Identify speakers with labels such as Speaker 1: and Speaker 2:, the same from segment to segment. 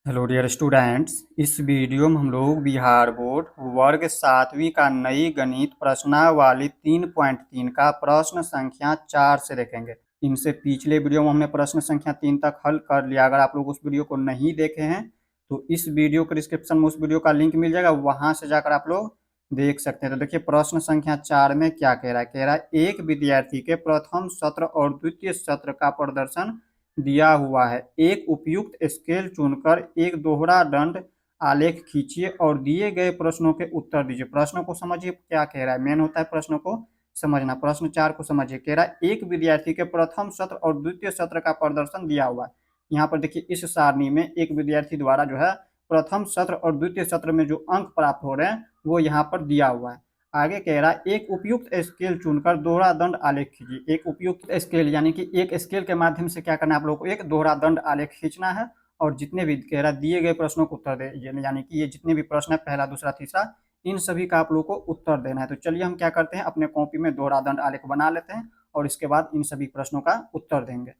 Speaker 1: Hello dear students. इस video में हम लोग बिहार बोर्ड वर्ग 7वीं का नई गणित प्रश्नावली 3.3 का प्रश्न संख्या 4 से देखेंगे। इनसे पिछले वीडियो में हमने प्रश्न संख्या 3 तक हल कर लिया। अगर आप लोग उस वीडियो को नहीं देखे हैं तो इस वीडियो के डिस्क्रिप्शन में उस वीडियो का लिंक मिल जाएगा, वहां से जाकर आप लोग देख सकते हैं। तो देखिए प्रश्न संख्या 4 में क्या कह रहा है। कह रहा है एक विद्यार्थी के प्रथम सत्र और द्वितीय सत्र का प्रदर्शन दिया हुआ है। एक उपयुक्त स्केल चुनकर एक दोहरा दंड आलेख खींचिए और दिए गए प्रश्नों के उत्तर दीजिए। प्रश्नों को समझिए क्या कह रहा है। मेन होता है प्रश्नों को समझना। प्रश्न 4 को समझिए। कह रहा है एक विद्यार्थी के प्रथम सत्र और द्वितीय सत्र का प्रदर्शन दिया हुआ है। यहाँ पर देखिए इस सारणी में एक विद्यार्थी द्वारा जो है प्रथम सत्र और द्वितीय सत्र में जो अंक प्राप्त हो रहे हैं वो यहाँ पर दिया हुआ है। आगे कह रहा है एक उपयुक्त स्केल चुनकर दोहरा दंड आलेख खींचिए। एक उपयुक्त स्केल यानी कि एक स्केल के माध्यम से क्या करना है आप लोगों को, एक दोहरा दंड आलेख खींचना है और जितने भी कह रहा है दिए गए प्रश्नों को उत्तर दे, यानी कि ये जितने भी प्रश्न है पहला दूसरा तीसरा, इन सभी का आप लोग को उत्तर देना है। तो चलिए हम क्या करते हैं, अपने कॉपी में दोहरा दंड आलेख बना लेते हैं और इसके बाद इन सभी प्रश्नों का उत्तर देंगे।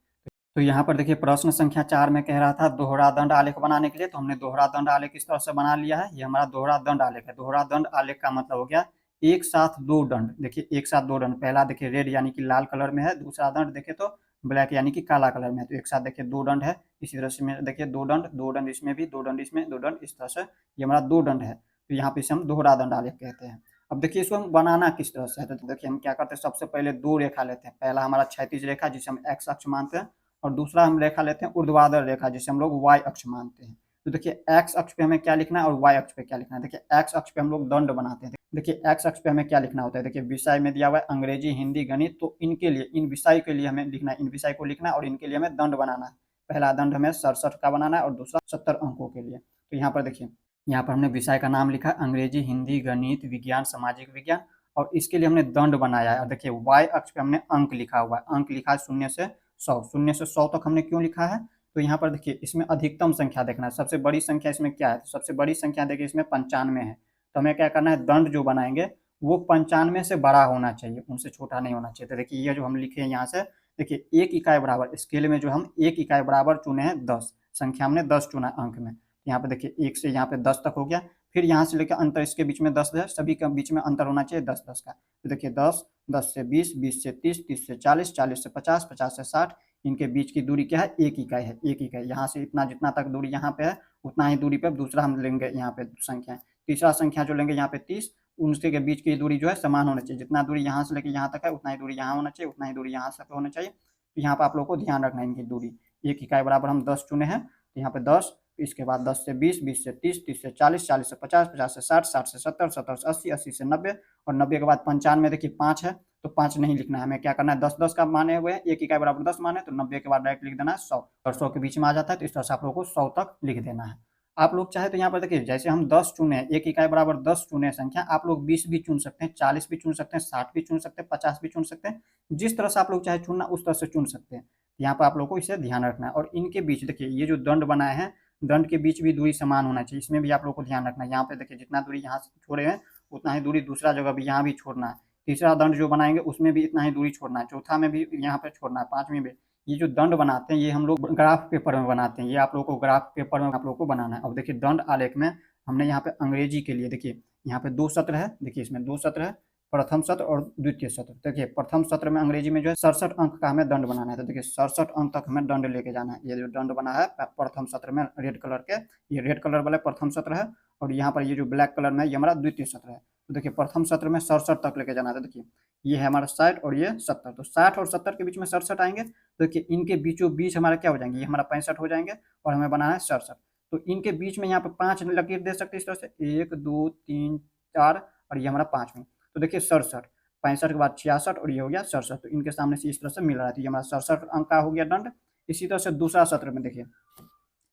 Speaker 1: तो यहाँ पर देखिए प्रश्न संख्या 4 में कह रहा था दोहरा दंड आलेख बनाने के लिए, तो हमने दोहरा दंड आलेख इस तरह से बना लिया है। ये हमारा दोहरा दंड आलेख है। दोहरा दंड आलेख का मतलब हो गया एक साथ दो दंड। देखिए एक साथ दो दंड, पहला देखिए रेड यानी कि लाल कलर में है, दूसरा दंड देखिए तो ब्लैक यानी कि काला कलर में है। तो एक साथ देखिए दो दंड है। इसी तरह से देखिए दो दंड इसमें भी, दो दंड इसमें, दो दंड इस तरह से, ये हमारा दो दंड है। तो यहाँ पे इसे हम दोहरा दंड आलेख कहते हैं। अब देखिए इसको हम बनाना किस तरह से है। तो देखिए हम क्या करते हैं, सबसे पहले दो रेखा लेते हैं। पहला हमारा क्षैतिज रेखा जिसे हम एक्स अक्ष मानते हैं, और दूसरा हम रेखा लेते हैं ऊर्ध्वाधर रेखा जिसे हम लोग वाई अक्ष मानते हैं। तो देखिए एक्स अक्ष पे हमें क्या लिखना है और वाई अक्ष पे क्या लिखना है। देखिए एक्स अक्ष पे हम लोग दंड बनाते हैं। देखिए एक्स अक्ष पे हमें क्या लिखना होता है। देखिए विषय में दिया हुआ है अंग्रेजी हिंदी गणित, तो इनके लिए, इन विषय के लिए हमें लिखना है, इन विषय को लिखना है और इनके लिए हमें दंड बनाना है। पहला दंड हमें 67 का बनाना है और दूसरा 70 अंकों के लिए। तो यहाँ पर देखिए, यहाँ पर हमने विषय का नाम लिखा अंग्रेजी हिंदी गणित विज्ञान सामाजिक विज्ञान, और इसके लिए हमने दंड बनाया है। और देखिए वाई अक्ष पे हमने अंक लिखा हुआ है। अंक लिखा है 0 से 100। 0 से 100 तक हमने क्यों लिखा है, तो यहाँ पर देखिए इसमें अधिकतम संख्या देखना है। सबसे बड़ी संख्या इसमें क्या है, तो सबसे बड़ी संख्या देखिए इसमें 95 है। तो हमें क्या करना है, दंड जो बनाएंगे वो 95 से बड़ा होना चाहिए, उनसे छोटा नहीं होना चाहिए। तो देखिए ये जो हम लिखे हैं यहाँ से, देखिए एक इकाई बराबर स्केल में जो हम एक इकाई बराबर चुने हैं 10, संख्या हमने 10 चुना अंक में। यहाँ पे देखिए 1 से यहाँ पे 10 तक हो गया। फिर यहाँ से लेकर अंतर इसके बीच में 10 है, सभी के बीच में अंतर होना चाहिए 10 10 का। तो देखिए 10, 10 से 20, 20 से 30, 30 से 40, 40 से 50, 50 से 60, इनके बीच की दूरी क्या है, एक इकाई है। एक इकाई यहाँ से इतना जितना तक दूरी यहाँ पे है उतना ही दूरी पे दूसरा हम लेंगे यहाँ पे संख्या। तीसरा संख्या जो लेंगे यहाँ पे 30, उनके के बीच की दूरी जो है समान होना चाहिए। जितना दूरी यहाँ से लेकर यहाँ तक है उतना ही दूरी यहाँ होना चाहिए, उतना ही दूरी यहाँ से होना चाहिए। तो यहाँ पे आप लोग को ध्यान रखना है इनकी दूरी। एक इकाई बराबर हम 10 चुने हैं, तो यहाँ पे 10, इसके बाद 10 से 20, 20 से 30, 30 से 40, 40 से 50, 50 से 60, 60 से 70, 70 से 80, 80 से 90, और 90 के बाद 95 देखिए 5 है, तो 5 नहीं लिखना है। हमें क्या करना है, 10 10 का माने हुए हैं, एक इकाई बराबर 10 माने, तो 90 के बाद डायरेक्ट लिख देना है 100, और 100 के बीच में आ जाता है। तो इस तरह से आप लोग को 100 तक लिख देना है। आप लोग चाहे तो यहाँ पर देखिए जैसे हम 10 चुने, एक इकाई बराबर 10 चुने संख्या, आप लोग 20 भी चुन सकते हैं, 40 भी चुन सकते हैं, 60 भी चुन सकते हैं, 50 भी चुन सकते हैं। जिस तरह से आप लोग चाहे चुनना उस तरह से चुन सकते हैं। यहाँ पर आप लोग को इसे ध्यान रखना है। और इनके बीच देखिए ये जो दंड बनाए हैं, दंड के बीच भी दूरी समान होना चाहिए, इसमें भी आप लोग को ध्यान रखना है। यहाँ पे देखिए जितना दूरी यहाँ से छोड़े हैं उतना ही दूरी दूसरा जगह भी यहाँ भी छोड़ना है। तीसरा दंड जो बनाएंगे उसमें भी इतना ही दूरी छोड़ना है, चौथा में भी यहाँ पे छोड़ना है, पांचवें में। ये जो दंड बनाते हैं ये हम लोग ग्राफ पेपर में बनाते हैं, ये आप लोग को ग्राफ पेपर में आप लोग को बनाना है। अब देखिए दंड आलेख में हमने यहाँ पे अंग्रेजी के लिए देखिए यहाँ पे 2 सत्र है। देखिए इसमें 2 सत्र है, प्रथम सत्र और द्वितीय सत्र। देखिए प्रथम सत्र में अंग्रेजी में जो है 67 अंक का हमें दंड बनाना है। तो देखिए 67 अंक तक हमें दंड लेके जाना है। ये जो दंड बना है प्रथम सत्र में रेड कलर के, ये रेड कलर वाला प्रथम सत्र है, और यहाँ पर ये जो ब्लैक कलर में ये हमारा द्वितीय सत्र है। तो देखिए प्रथम सत्र में 67 तक लेके जाना है। तो देखिए ये है हमारा 60 और ये 70, तो 60 और 70 के बीच में 67 आएंगे। तो देखिए इनके बीचों बीच हमारा क्या हो जाएंगे, ये हमारा 65 हो जाएंगे, और हमें बनाना है 67। तो इनके बीच में यहाँ पे 5 लकीर दे सकते हैं इस तरह से, 1 2 3 4, और ये हमारा 5 तो देखिए 67, 65 के बाद 66 और ये हो गया 67। तो इनके सामने से इस तरह से मिल रहा है, तो ये हमारा 67 अंक का हो गया दंड। इसी तरह से दूसरा सत्र में देखिए,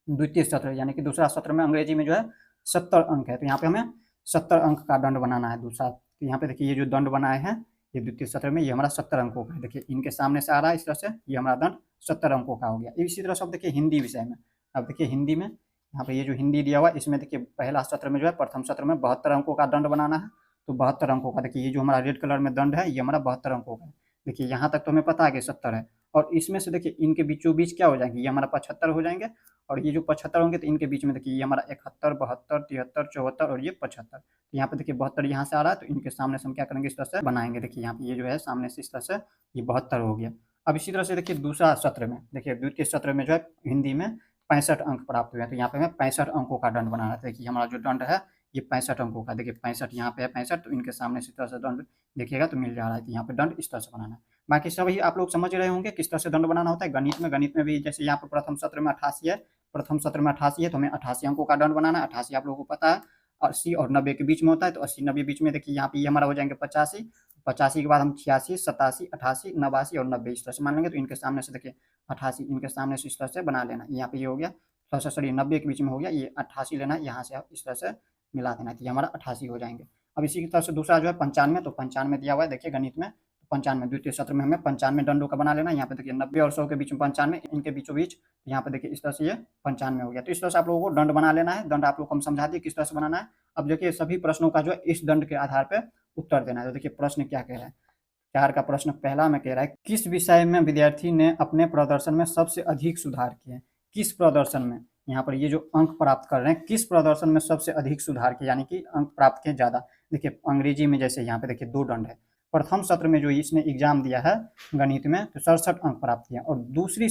Speaker 1: द्वितीय सत्र यानी कि दूसरा सत्र में अंग्रेजी में जो है 70 अंक है, तो यहाँ पे हमें 70 अंक का दंड बनाना है दूसरा। तो यहाँ पे देखिए ये जो दंड बनाए हैं ये द्वितीय सत्र में, ये हमारा 70 अंकों का है। देखिए इनके सामने से आ रहा है इस तरह से, ये हमारा दंड 70 अंकों का हो गया। इसी तरह से अब देखिए हिंदी विषय में, अब देखिए हिंदी में यहाँ पे ये जो हिंदी दिया हुआ है इसमें देखिए पहला सत्र में जो है प्रथम सत्र में 72 अंकों का दंड बनाना है। तो 72 अंकों का देखिए ये जो हमारा रेड कलर में दंड है ये हमारा 72 अंकों का है। देखिए यहाँ तक तो हमें पता है कि 70 है, और इसमें से देखिए इनके बीचों बीच क्या हो जाएंगे, ये हमारा 75 हो जाएंगे, और ये जो 75 होंगे तो इनके बीच में देखिए ये हमारा 71, 72, 73, 74 और ये 75। तो यहाँ पे देखिए 72 यहाँ से आ रहा है, तो इनके सामने से हम क्या करेंगे, इस तरह से बनाएंगे। देखिए यहाँ पे ये जो है सामने से इस तरह से ये 72 हो गया। अब इसी तरह से देखिए दूसरा सत्र में, देखिए द्वितीय सत्र में जो है हिंदी में 65 अंक प्राप्त हुए हैं, तो यहाँ पे हमें 65 अंकों का दंड बनाना था। देखिए हमारा जो दंड है ये 65 अंकों का, देखिए 65 यहाँ पे है 65, तो इनके सामने से इस तरह से दंड देखिएगा तो मिल जा रहा है, तो यहाँ पे दंड इस तरह से बनाना है। बाकी सभी आप लोग समझ रहे होंगे किस तरह से दंड बनाना होता है। गणित में भी जैसे यहाँ पे प्रथम सत्र में 88 है, प्रथम सत्र में 88 है, तो हमें 88 अंकों का दंड बनाना है। 88 आप लोगों को पता है 80 और 90 के बीच में होता है, तो 80 90 बीच में देखिए यहाँ पे ये हमारा हो जाएंगे 85, 85 के बाद हम 86, 87, 88, 89 और 90 इस तरह से मान लेंगे। तो इनके सामने से देखिए 88 इनके सामने से इस तरह से बना लेना, यहाँ पे ये हो गया, थोड़ा सा सॉरी 90 के बीच में हो गया, ये 88 लेना है, यहाँ से आप इस तरह से मिला देना, तो ये हमारा 88 हो जाएंगे। अब इसी की तरह से दूसरा जो है 95, तो 95 दिया हुआ है देखिए गणित में, 95 द्वितीय सत्र में हमें 95 दंडों का बना लेना है। यहाँ पे देखिए 90 और 100 के बीच में 95, इनके बीचों बीच यहाँ पे देखिए इस तरह से ये 95 हो गया। तो इस तरह से आप लोगों को दंड बना लेना है। दंड आप लोग को हम समझा दिए किस तरह से बनाना है। अब देखिए सभी प्रश्नों का जो है इस दंड के आधार पर उत्तर देना है। तो देखिए प्रश्न क्या कह रहा है, 4 का प्रश्न पहला में कह रहा है किस विषय में विद्यार्थी ने अपने प्रदर्शन में सबसे अधिक सुधार किए। किस प्रदर्शन में, यहाँ पर ये जो अंक प्राप्त कर रहे हैं किस प्रदर्शन में सबसे अधिक सुधार किया, यानी कि अंक प्राप्त किए ज़्यादा। देखिए अंग्रेजी में जैसे यहाँ पे देखिए 2 दंड है। प्रथम सत्र में जो इसने एग्जाम दिया है गणित में तो 67 अंक प्राप्त किया, और दूसरी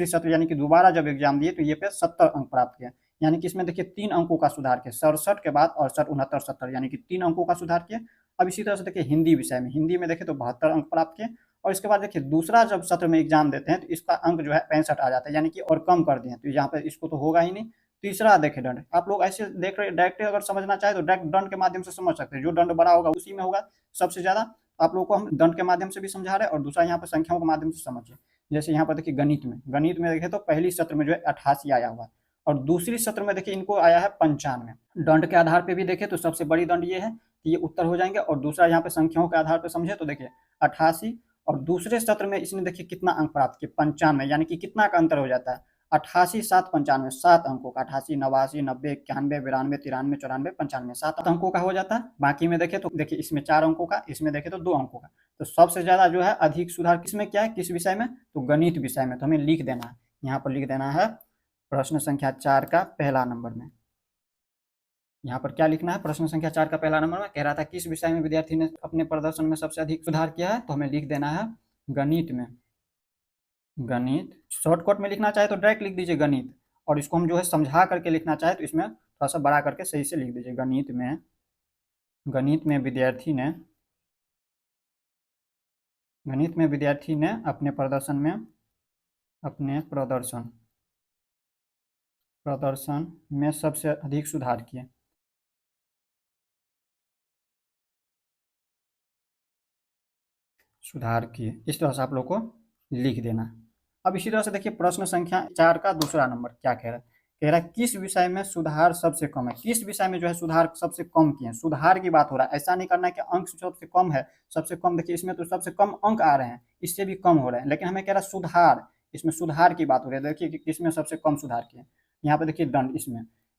Speaker 1: सत्र यानी कि दोबारा जब एग्जाम दिए तो ये पे 70 अंक प्राप्त किया, यानी कि इसमें देखिए 3 अंकों का सुधार किया। 67 के बाद 68, 69, 70 यानी कि 3 अंकों का सुधार किया। अब इसी तरह से देखिए हिंदी विषय में, हिंदी में देखें तो 72 अंक प्राप्त किए, और इसके बाद देखिए दूसरा जब सत्र में एग्जाम देते हैं तो इसका अंक जो है 65 आ जाता है, यानी कि और कम कर दिए, तो यहाँ पे इसको तो होगा ही नहीं। तीसरा देखें दंड, आप लोग ऐसे देख रहे डायरेक्ट अगर समझना चाहे तो डायरेक्ट दंड के माध्यम से समझ सकते हैं, जो दंड बड़ा होगा उसी में होगा सबसे ज्यादा। आप लोग को हम दंड के माध्यम से भी समझा रहे हैं, और दूसरा यहाँ पर संख्याओं के माध्यम से समझिए। जैसे यहाँ पर देखिए गणित में देखें तो पहली सत्र में जो है 88 आया हुआ है, और दूसरी सत्र में देखिए इनको आया है 95। दंड के आधार पे भी देखें तो सबसे बड़ी दंड ये है, ये उत्तर हो जाएंगे। और दूसरा यहाँ पे संख्याओं के आधार पर समझे तो देखिए 88, और दूसरे सत्र में इसने देखिए कितना अंक प्राप्त किया 95, यानी कि कितना का अंतर हो जाता है 88, 7, 95, 7 अंकों का, 88, 89, 90, 91, 92, 93, 94, 95, 7 अंकों का हो जाता है। बाकी में देखे तो देखिए इसमें 4 अंकों का, इसमें देखे तो 2 अंकों का। तो सबसे ज्यादा जो है अधिक सुधार किसमें किया है, किस विषय में, तो गणित विषय में। तो हमें लिख देना है, यहाँ पर लिख देना है प्रश्न संख्या 4 का पहला नंबर में। यहाँ पर क्या लिखना है, प्रश्न संख्या 4 का पहला नंबर में कह रहा था किस विषय में विद्यार्थी ने अपने प्रदर्शन में सबसे अधिक सुधार किया है, तो हमें लिख देना है गणित में। गणित शॉर्टकट में लिखना चाहे तो डायरेक्ट लिख दीजिए गणित, और इसको हम जो है समझा करके लिखना चाहे तो इसमें थोड़ा सा बड़ा करके सही से लिख दीजिए। गणित में विद्यार्थी ने अपने प्रदर्शन में सबसे अधिक सुधार किए। इस तरह से आप लोग को लिख देना। अब इसी तरह से देखिए प्रश्न संख्या 4 का दूसरा नंबर क्या कह रहा है, कह रहा है किस विषय में सुधार सबसे कम है। किस विषय में जो है सुधार सबसे कम किए हैं, सुधार की बात हो रहा है। ऐसा नहीं करना है कि अंक सबसे कम है, सबसे कम देखिए इसमें तो सबसे कम अंक आ रहे हैं, इससे भी कम हो रहे हैं, लेकिन हमें कह रहा है सुधार, इसमें सुधार की बात हो रही है। देखिए कि किसमें सबसे कम सुधार किए, यहाँ पे देखिए दंड,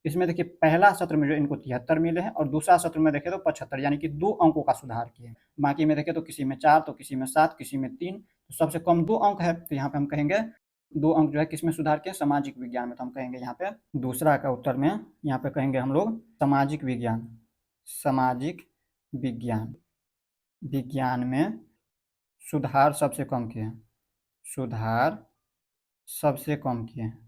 Speaker 1: इसमें देखिए पहला सत्र में जो इनको 73 मिले हैं, और दूसरा सत्र में देखे तो 75, यानी कि 2 अंकों का सुधार किए। बाकी में देखे तो किसी में 4, तो किसी में 7, किसी में 3, तो सबसे कम 2 अंक है, तो यहाँ पे हम कहेंगे 2 अंक जो है किसमें सुधार किए, सामाजिक विज्ञान में। तो हम कहेंगे यहाँ पे दूसरा का उत्तर में यहाँ पे कहेंगे हम लोग सामाजिक विज्ञान में सुधार सबसे कम किए हैं,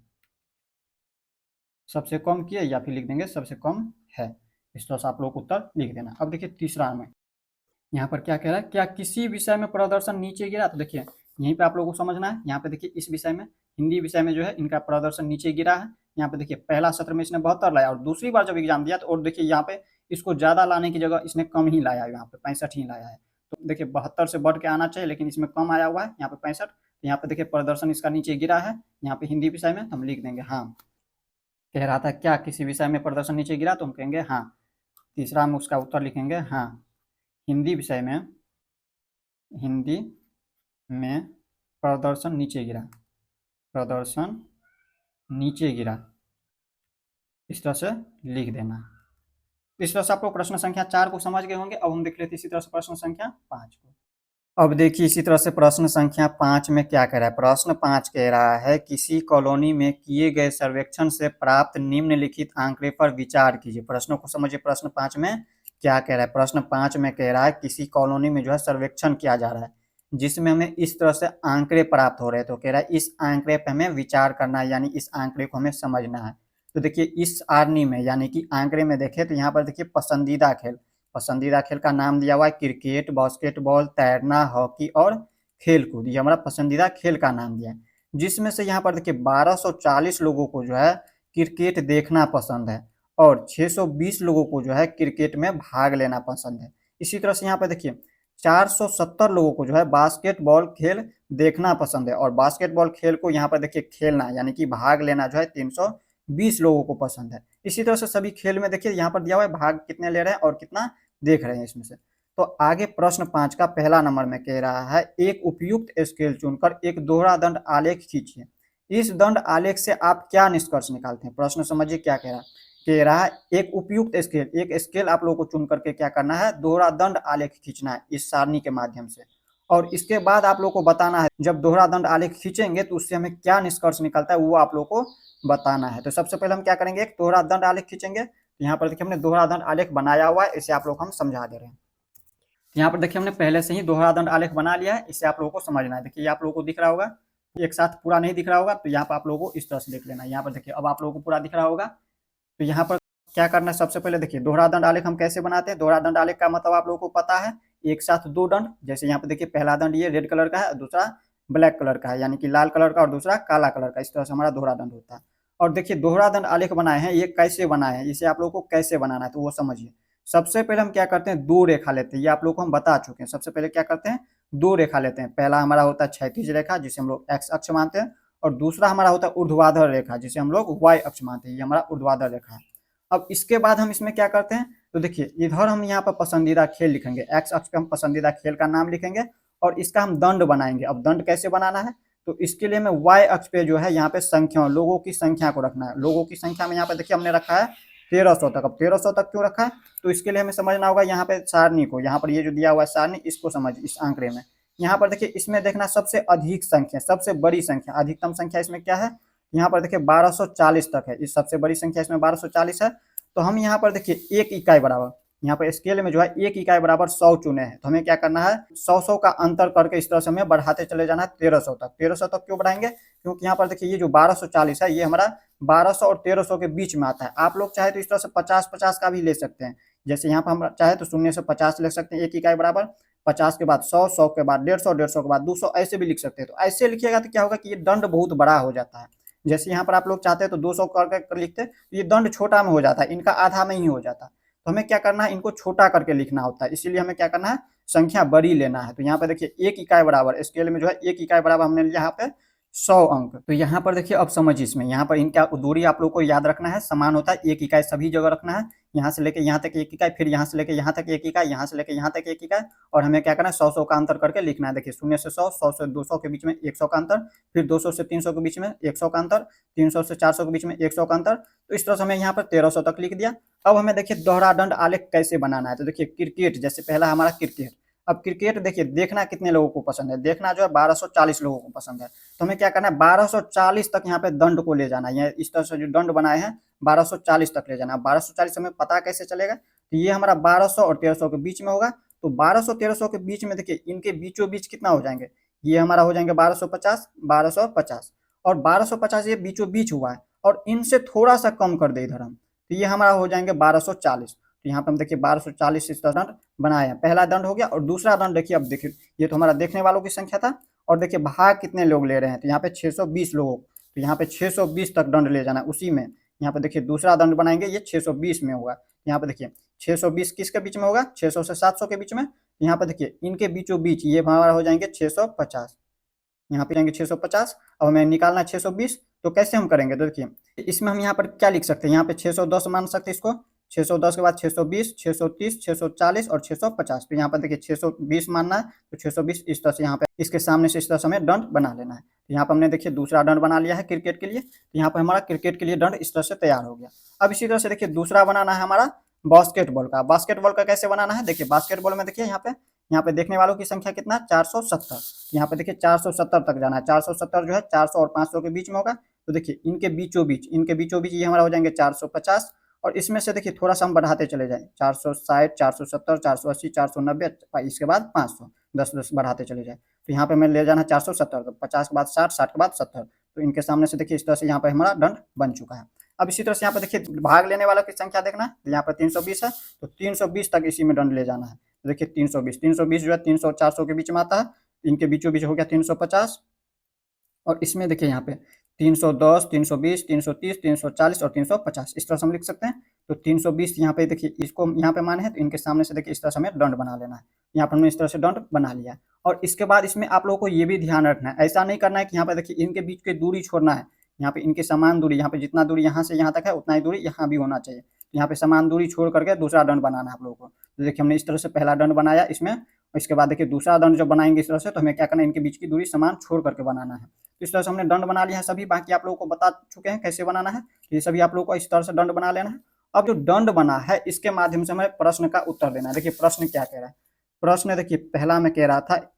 Speaker 1: सबसे कम किए, या फिर लिख देंगे सबसे कम है। इस तरह से आप लोग उत्तर लिख देना। अब देखिए तीसरा में यहाँ पर क्या कह रहा है, क्या किसी विषय में प्रदर्शन नीचे गिरा, तो देखिए यहीं पे आप लोगों को समझना है। यहाँ पे देखिए इस विषय में, हिंदी विषय में जो है इनका प्रदर्शन नीचे गिरा है। यहाँ पे देखिए पहला सत्र में इसने 72 लाया, और दूसरी बार जब एग्जाम दिया तो और देखिए यहाँ पे इसको ज्यादा लाने की जगह इसने कम ही लाया है, यहाँ पे 65 ही लाया है। तो देखिए 72 से बढ़ के आना चाहिए, लेकिन इसमें कम आया हुआ है, यहाँ पे 65। तो यहाँ पे देखिए प्रदर्शन इसका नीचे गिरा है, यहाँ पे हिंदी विषय में, तो हम लिख देंगे हाँ। कह रहा था क्या किसी विषय में प्रदर्शन नीचे गिरा, तो हम कहेंगे हाँ। तीसरा में उसका उत्तर लिखेंगे हाँ, हिंदी में प्रदर्शन नीचे गिरा, इस तरह से लिख देना। इस तरह से आप लोग प्रश्न संख्या 4 को समझ गए होंगे। अब हम देख लेते हैं इसी तरह से प्रश्न संख्या 5 को। अब देखिए इसी तरह से प्रश्न संख्या 5 में क्या कह रहा है। प्रश्न 5 कह रहा है किसी कॉलोनी में किए गए सर्वेक्षण से प्राप्त निम्नलिखित आंकड़े पर विचार कीजिए। प्रश्नों को समझिए, प्रश्न 5 में क्या कह रहा है। प्रश्न 5 में कह रहा है किसी कॉलोनी में जो है सर्वेक्षण किया जा रहा है जिसमें हमें इस तरह से आंकड़े प्राप्त हो रहे हैं। तो कह रहा है इस आंकड़े पर हमें विचार करना है, यानी इस आंकड़े को हमें समझना है। तो देखिए इस सारणी में यानी कि आंकड़े में देखें तो यहाँ पर देखिए पसंदीदा खेल का नाम दिया हुआ है क्रिकेट, बास्केटबॉल, तैरना, हॉकी और खेलकूद। ये हमारा पसंदीदा खेल का नाम दिया है, जिसमें से यहाँ पर देखिए 1240 लोगों को जो है क्रिकेट देखना पसंद है और 620 लोगों को जो है क्रिकेट में भाग लेना पसंद है। इसी तरह से यहाँ पर देखिए 470 लोगों को जो है बास्केटबॉल खेल देखना पसंद है और बास्केटबॉल खेल को यहाँ पर देखिए खेलना यानी कि भाग लेना जो है 320 लोगों को पसंद है। इसी तरह से सभी खेल में देखिए यहाँ पर दिया हुआ है भाग कितने ले रहे हैं और कितना देख रहे हैं इसमें से। तो आगे प्रश्न 5 का पहला नंबर में कह रहा है एक उपयुक्त स्केल चुनकर एक दोहरा दंड आलेख खींचिए। इस दंड आलेख से आप क्या निष्कर्ष निकालते हैं। प्रश्न समझिए क्या कह रहा है। कह रहा है एक उपयुक्त स्केल, एक स्केल आप लोगों को चुन करके क्या करना है, दोहरा दंड आलेख खींचना है इस सारणी के माध्यम से। और इसके बाद आप लोग को बताना है जब दोहरा दंड आलेख खींचेंगे तो उससे हमें क्या निष्कर्ष निकलता है वो आप लोग को बताना है। तो सबसे पहले हम क्या करेंगे, एक दोहरा दंड आलेख खींचेंगे। यहाँ पर देखिए हमने दोहरा दंड आलेख बनाया हुआ है, इसे आप लोग हम समझा दे रहे हैं। यहाँ पर देखिए हमने पहले से ही दोहरा दंड आलेख बना लिया है, इसे आप लोगों को समझना है। देखिए आप लोगों को दिख रहा होगा, एक साथ पूरा नहीं दिख रहा होगा तो यहाँ पर आप लोगों को इस तरह से देख लेना है। यहाँ पर देखिए अब आप लोगों को पूरा दिख रहा होगा। तो यहाँ पर क्या करना है, सबसे पहले देखिए दोहरा दंड आलेख हम कैसे बनाते हैं। दोहरा दंड आलेख का मतलब आप लोगों को पता है, एक साथ दो दंड। जैसे यहाँ पर देखिए पहला दंड ये रेड कलर का है, दूसरा ब्लैक कलर का है, यानी कि लाल कलर का, और दूसरा काला कलर का। इस तरह से हमारा दोहरा दंड होता है। और देखिए दोहरा दंड आलेख बनाए हैं, ये कैसे बनाए हैं, इसे आप लोगों को कैसे बनाना है तो वो समझिए। सबसे पहले हम क्या करते हैं, दो रेखा लेते हैं। ये आप लोग को हम बता चुके हैं। सबसे पहले क्या करते हैं, दो रेखा लेते हैं। पहला हमारा होता है क्षैतिज रेखा जिसे हम लोग एक्स अक्ष मानते हैं, और दूसरा हमारा होता है ऊर्ध्वाधर रेखा जिसे हम लोग वाई अक्ष मानते हैं। ये हमारा ऊर्ध्वाधर रेखा है। अब इसके बाद हम इसमें क्या करते हैं, तो देखिए इधर हम यहाँ पर पसंदीदा खेल लिखेंगे, एक्स अक्ष पे हम पसंदीदा खेल का नाम लिखेंगे और इसका हम दंड बनाएंगे। अब दंड कैसे बनाना है, तो इसके लिए हमें वाई अक्ष पे जो है यहाँ पे संख्या, लोगों की संख्या को रखना है। लोगों की संख्या में यहाँ पे देखिए हमने रखा है 1300 तक। अब 1300 तक क्यों रखा है, तो इसके लिए हमें समझना होगा यहाँ पे सारणी को, यहाँ पर ये जो दिया हुआ है सारणी, इसको समझ, इस आंकड़े में यहाँ पर देखिए इसमें देखना सबसे अधिक संख्या, सबसे बड़ी संख्या, अधिकतम संख्या इसमें क्या है, यहाँ पर देखिए 1240 तक है। इस सबसे बड़ी संख्या इसमें 1240 है। तो हम यहाँ पर देखिए एक इकाई बराबर, यहाँ पर स्केल में जो है एक इकाई बराबर 100 चुने हैं। तो हमें क्या करना है, 100 का अंतर करके इस तरह से हमें बढ़ाते चले जाना है 1300 तक। 1300 तक क्यों बढ़ाएंगे, क्योंकि यहाँ पर देखिए ये जो 1240 है ये हमारा 1200 और 1300 के बीच में आता है। आप लोग चाहे तो इस तरह से 50-50 का भी ले सकते हैं। जैसे यहाँ पर हम चाहे तो 0 से 50 लिख सकते हैं, एक इकाई बराबर 50 के बाद 100, 100 के बाद 150, 150 के बाद 200, ऐसे भी लिख सकते हैं। तो ऐसे लिखिएगा तो क्या होगा कि ये दंड बहुत बड़ा हो जाता है। जैसे यहाँ पर आप लोग चाहते हैं तो 200 करके लिखते तो ये दंड छोटा में हो जाता है, इनका आधा में ही हो जाता है। तो हमें क्या करना है, इनको छोटा करके लिखना होता है, इसीलिए हमें क्या करना है, संख्या बड़ी लेना है। तो यहाँ पर देखिए एक इकाई बराबर, स्केल में जो है एक इकाई बराबर हमने लिया यहाँ पे 100 अंक। तो यहाँ पर देखिए अब समझिए, इसमें यहाँ पर इनका दूरी आप लोग को याद रखना है, समान होता है, एक इकाई सभी जगह रखना है। यहाँ से लेके यहाँ तक एक इकाई, फिर यहाँ से लेके यहाँ तक एक इकाई, यहाँ से लेके यहाँ तक एक इकाई, और हमें क्या करना है 100-100 का अंतर करके लिखना है। देखिए 0 से 100, 100 से 200 के बीच में 100 का अंतर, फिर 200 से 300 के बीच में 100 का अंतर, 300 से 400 के बीच में 100 का अंतर। तो इस तरह से हमें यहाँ पर 1300 तक लिख दिया। अब हमें देखिए दोहरा दंड आलेख कैसे बनाना है। तो देखिए क्रिकेट, जैसे पहला हमारा क्रिकेट। अब क्रिकेट देखिए देखना कितने लोगों को पसंद है, देखना जो है 1240 लोगों को पसंद है। तो हमें क्या करना है, 1240 तक यहाँ पे दंड को ले जाना है। इस तरह से जो दंड बनाए हैं 1240 तक ले जाना है। 1240 हमें पता कैसे चलेगा, तो ये हमारा 1200 और 1300 के बीच में होगा। तो 1200-1300 के बीच में देखिए इनके बीचों बीच कितना हो जाएंगे, ये हमारा हो जाएंगे 1250, 1250 और 1250 ये बीचों बीच हुआ है, और इनसे थोड़ा सा कम कर दे इधर हम, तो ये हमारा हो जाएंगे 1240। तो यहाँ पे हम देखिए 1240 इस तरह दंड बनाए हैं। पहला दंड हो गया, और दूसरा दंड देखिए, अब देखिए ये तो हमारा देखने वालों की संख्या था, और देखिए भाग कितने लोग ले रहे हैं, तो यहाँ पे 620 लोग। तो यहाँ पे 620 तक दंड ले जाना है उसी में। यहाँ पे देखिए दूसरा दंड बनाएंगे, ये 620 में होगा। यहाँ पे देखिए 620 किसके बीच में होगा, 600 से 700 के बीच में। यहाँ पे देखिए इनके बीचों बीच ये हमारा हो जाएंगे 650, यहाँ पे जाएंगे 650। अब हमें निकालना है 620, तो कैसे हम करेंगे, तो देखिए इसमें हम यहाँ पर क्या लिख सकते हैं, यहाँ पे 610 मान सकते हैं इसको। 610 के बाद 620, 630, 640 और 650। तो यहाँ पर देखिए 620 मानना है, तो 620 इस तरह से यहाँ पे इसके सामने से इस तरह से हमें दंड बना लेना है। तो यहाँ पर हमने देखिए दूसरा दंड बना लिया है क्रिकेट के लिए। तो यहाँ पर हमारा क्रिकेट के लिए दंड इस तरह से तैयार हो गया। अब इसी तरह से देखिए दूसरा बनाना है हमारा बास्केटबॉल का। बास्केटबॉल का कैसे बनाना है, देखिए बास्केटबॉल में देखिए यहाँ पे देखने वालों की संख्या कितना 470। यहाँ पे देखिए 470 तक जाना है। 470 जो है 400 और 500 के बीच में होगा। तो देखिए इनके बीचों बीच ये हमारा हो जाएंगे 450। और इसमें से देखिए थोड़ा सा हम बढ़ाते चले जाएं, 460, 470, 480, 490, इसके बाद 500, 10-10 बढ़ाते चले जाए। तो यहाँ पे मैं ले जाना 470, तो 50 के बाद 60, 60 के बाद 70। तो इनके सामने से देखिए इस तरह से यहाँ पे हमारा दंड बन चुका है। अब इसी तरह से यहाँ पे देखिए भाग लेने वालों की संख्या देखना है, तो यहाँ पर 320 है, तो 320 तक इसी में दंड ले जाना है। तो देखिए 320 जो है 300 और 400 के बीच में आता है। इनके बीचों बीच हो गया 350। और इसमें देखिए यहाँ पे 310, 320, 330, 340 और 350 इस तरह से हम लिख सकते हैं। तो 320 यहाँ पे देखिए इसको यहाँ पे माने हैं, तो इनके सामने से देखिए इस तरह से हमें दंड बना लेना है। यहाँ पर हमने इस तरह से दंड बना लिया है। और इसके बाद इसमें आप लोगों को ये भी ध्यान रखना है, ऐसा नहीं करना है कि यहाँ पे देखिए इनके बीच की दूरी छोड़ना है। यहाँ पे इनकी समान दूरी, यहाँ पे जितना दूरी यहाँ से यहाँ तक है उतना ही दूरी यहाँ भी होना चाहिए। यहाँ पे समान दूरी छोड़ करके दूसरा दंड बनाना है आप लोगों को। तो देखिए हमने इस तरह से पहला दंड बनाया इसमें। इसके बाद देखिए दूसरा दंड जब बनाएंगे इस तरह से, तो हमें क्या करना है, इनके बीच की दूरी समान छोड़ करके बनाना है। तो इस तरह से हमने दंड बना लिया है सभी, बाकी आप लोगों को बता चुके हैं कैसे बनाना है। तो ये सभी आप लोगों को इस तरह से दंड बना लेना है। अब जो दंड बना है इसके माध्यम से हमें प्रश्न का उत्तर देना है। देखिए प्रश्न क्या कह रहा है। प्रश्न देखिए पहला में कह रहा था,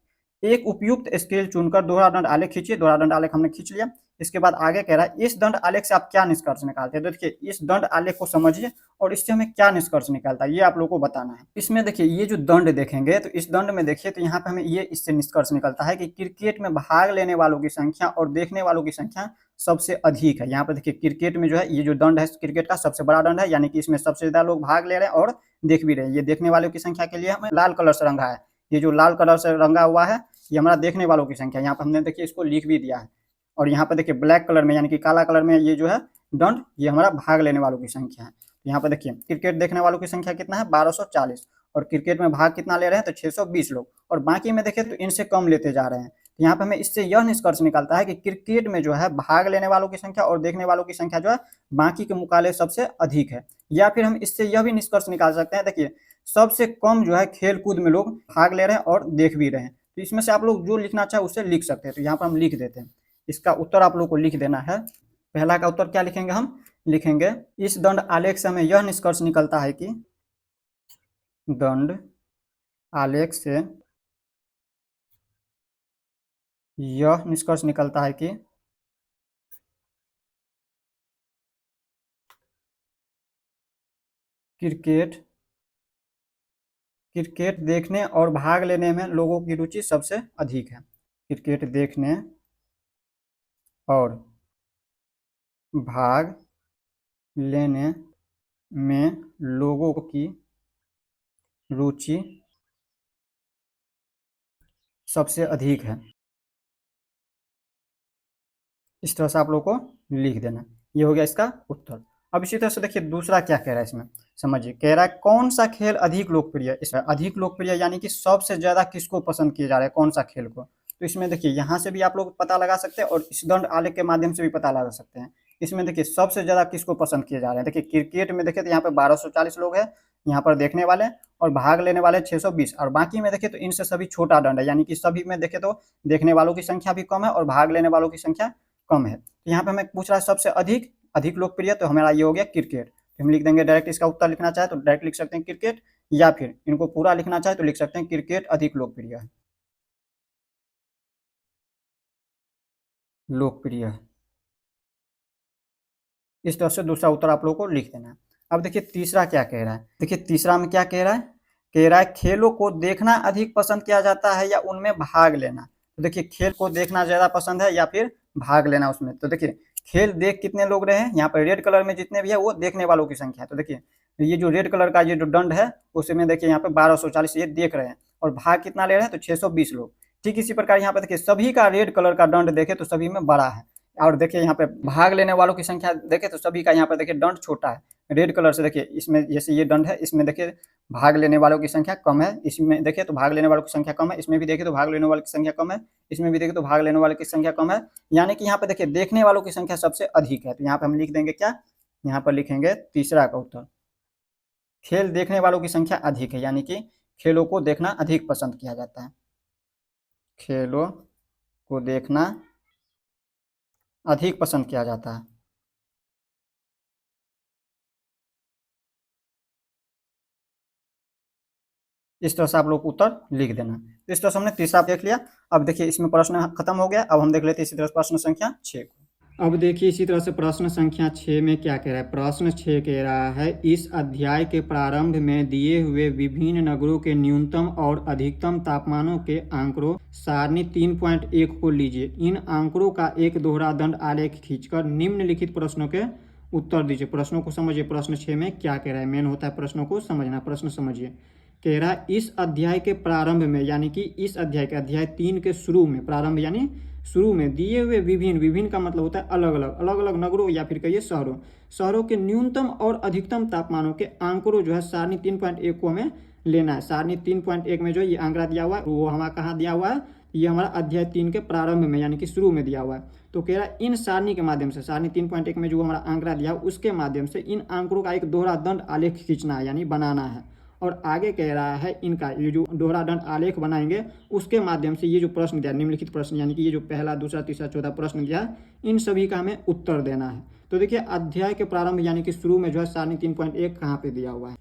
Speaker 1: एक उपयुक्त स्केल चुनकर दोहरा दंड आलेख खींचिए। दोहरा दंड आलेख हमने खींच लिया। इसके बाद आगे कह रहा है, इस दंड आलेख से आप क्या निष्कर्ष निकालते हैं। तो देखिए इस दंड आलेख को समझिए और इससे हमें क्या निष्कर्ष निकालता है ये आप लोगों को बताना है। इसमें देखिए ये जो दंड देखेंगे, तो इस दंड में देखिए तो यहाँ पे हमें ये इससे निष्कर्ष निकलता है कि क्रिकेट में भाग लेने वालों की संख्या और देखने वालों की संख्या सबसे अधिक है। यहाँ पे देखिए क्रिकेट में जो है ये जो दंड है क्रिकेट का सबसे बड़ा दंड है, यानी कि इसमें सबसे ज्यादा लोग भाग ले रहे हैं और देख भी रहे हैं। ये देखने वालों की संख्या के लिए हमें लाल कलर से रंगा है। ये जो लाल कलर से रंगा हुआ है ये हमारा देखने वालों की संख्या। यहाँ पर हमने देखिए इसको लिख भी दिया है। और यहाँ पर देखिए ब्लैक कलर में यानी कि काला कलर में ये जो है दंड, ये हमारा भाग लेने वालों की संख्या है। यहाँ पर देखिए क्रिकेट देखने वालों की संख्या कितना है 1240, और क्रिकेट में भाग कितना ले रहे हैं तो 620 लोग, और बाकी में देखिए तो इनसे कम लेते जा रहे हैं। तो यहाँ पर हमें इससे यह निष्कर्ष निकलता है कि क्रिकेट में जो है भाग लेने वालों की संख्या और देखने वालों की संख्या जो है बाकी के मुकाबले सबसे अधिक है। या फिर हम इससे यह भी निष्कर्ष निकाल सकते हैं, देखिए सबसे कम जो है खेल कूद में लोग भाग ले रहे हैं और देख भी रहे हैं। तो इसमें से आप लोग जो लिखना चाहे उससे लिख सकते हैं। तो यहाँ पर हम लिख देते हैं, इसका उत्तर आप लोग को लिख देना है। पहला का उत्तर क्या लिखेंगे, हम लिखेंगे इस दंड आलेख से हमें यह निष्कर्ष निकलता है कि दंड आलेख से यह निष्कर्ष निकलता है कि क्रिकेट देखने और भाग लेने में लोगों की रुचि सबसे अधिक है। क्रिकेट देखने और भाग लेने में लोगों की रुचि सबसे अधिक है। इस तरह से आप लोगों को लिख देना। ये हो गया इसका उत्तर। अब इसी तरह से देखिए दूसरा क्या कह रहा है इसमें, समझिए। कह रहा है कौन सा खेल अधिक लोकप्रिय है। इसमें अधिक लोकप्रिय यानी कि सबसे ज्यादा किसको पसंद किया जा रहा है, कौन सा खेल को। तो इसमें देखिए यहाँ से भी आप लोग पता लगा सकते हैं और इस दंड आलेख के माध्यम से भी पता लगा सकते हैं। इसमें देखिए सबसे ज्यादा किसको पसंद किए जा रहे हैं। देखिए क्रिकेट में देखिए तो यहाँ पे 1240 लोग हैं यहाँ पर देखने वाले, और भाग लेने वाले 620, और बाकी में देखे तो इनसे सभी छोटा दंड है, यानी कि सभी में देखे तो देखने वालों की संख्या भी कम है और भाग लेने वालों की संख्या कम है। तो यहाँ पे हमें पूछ रहा है सबसे अधिक अधिक लोकप्रिय, तो हमारा ये हो गया क्रिकेट। तो हम लिख देंगे डायरेक्ट, इसका उत्तर लिखना चाहे तो डायरेक्ट लिख सकते हैं क्रिकेट, या फिर इनको पूरा लिखना चाहे तो लिख सकते हैं क्रिकेट अधिक लोकप्रिय है। लोकप्रिय है, इस तरह से दूसरा उत्तर आप लोगों को लिख देना है। अब देखिए तीसरा क्या कह रहा है। देखिए तीसरा में क्या कह रहा है, कह रहा है खेलों को देखना अधिक पसंद किया जाता है या उनमें भाग लेना। तो देखिए खेल को देखना ज्यादा पसंद है या फिर भाग लेना उसमें। तो देखिए खेल देख कितने लोग रहे हैं, यहाँ पर रेड कलर में जितने भी है वो देखने वालों की संख्या है। तो देखिए ये जो रेड कलर का ये जो दंड है उसमें देखिए यहाँ पे 1240 ये देख रहे हैं, और भाग कितना ले रहे हैं तो 620 लोग। ठीक इसी प्रकार यहाँ पे देखिए सभी का रेड कलर का दंड देखे तो सभी में बड़ा है, और देखिए यहाँ पे भाग लेने वालों की संख्या देखे तो सभी का यहाँ पे देखिए दंड छोटा है। रेड कलर से देखिए इसमें जैसे ये दंड है इसमें देखिए भाग लेने वालों की संख्या कम है, इसमें देखिए तो भाग लेने वालों की संख्या कम है, इसमें भी देखिए तो भाग लेने वालों की संख्या कम है, इसमें भी देखिए तो भाग लेने वालों की संख्या कम है। यानी कि यहाँ पे देखिए देखने वालों की संख्या सबसे अधिक है। तो यहाँ पे हम लिख देंगे क्या, यहाँ पर लिखेंगे तीसरा का उत्तर, खेल देखने वालों की संख्या अधिक है, यानी कि खेलों को देखना अधिक पसंद किया जाता है। खेलों को देखना अधिक पसंद किया जाता है। इस तरह से आप लोग उत्तर लिख देना। तो इस तरह से हमने तीसरा देख लिया। अब देखिए इसमें प्रश्न खत्म हो गया। अब हम देख लेते हैं इसी तरह प्रश्न संख्या 6 को। अब देखिए इसी तरह से प्रश्न संख्या 6 में क्या कह रहा है। प्रश्न 6 कह रहा है, इस अध्याय के प्रारंभ में दिए हुए विभिन्न नगरों के न्यूनतम और अधिकतम तापमानों के आंकड़ों सारणी 3.1 को लीजिए। इन आंकड़ों का एक दोहरा दंड आलेख खींचकर निम्नलिखित प्रश्नों के उत्तर दीजिए। प्रश्नों को समझिए, प्रश्न 6 में क्या कह रहा है। मेन होता है प्रश्नों को समझना। प्रश्न समझिए, कह रहा है इस अध्याय के प्रारंभ में, यानी कि इस अध्याय के अध्याय 3 के शुरू में, प्रारंभ यानी शुरू में दिए हुए विभिन्न का मतलब होता है अलग अलग नगरों या फिर कहिए शहरों के न्यूनतम और अधिकतम तापमानों के आंकड़ों जो है सारणी 3.1 को हमें लेना है। सारणी 3.1 में जो ये आंकड़ा दिया हुआ है वो हमारा कहाँ दिया हुआ है, ये हमारा अध्याय 3 के प्रारंभ में यानी कि शुरू में दिया हुआ है। तो कह रहा है इन सारणी के माध्यम से, सारणी 3.1 में जो हमारा आंकड़ा दिया है उसके माध्यम से इन आंकड़ों का एक दोहरा दंड आलेख खींचना है यानी बनाना है। और आगे कह रहा है इनका ये जो दोहरा दंड आलेख बनाएंगे उसके माध्यम से ये जो प्रश्न दिया निम्नलिखित प्रश्न, यानी कि ये जो पहला दूसरा तीसरा चौथा प्रश्न दिया है इन सभी का हमें उत्तर देना है। तो देखिए अध्याय के प्रारंभ यानी कि शुरू में जो है सारणी 3.1 कहाँ पे दिया हुआ है।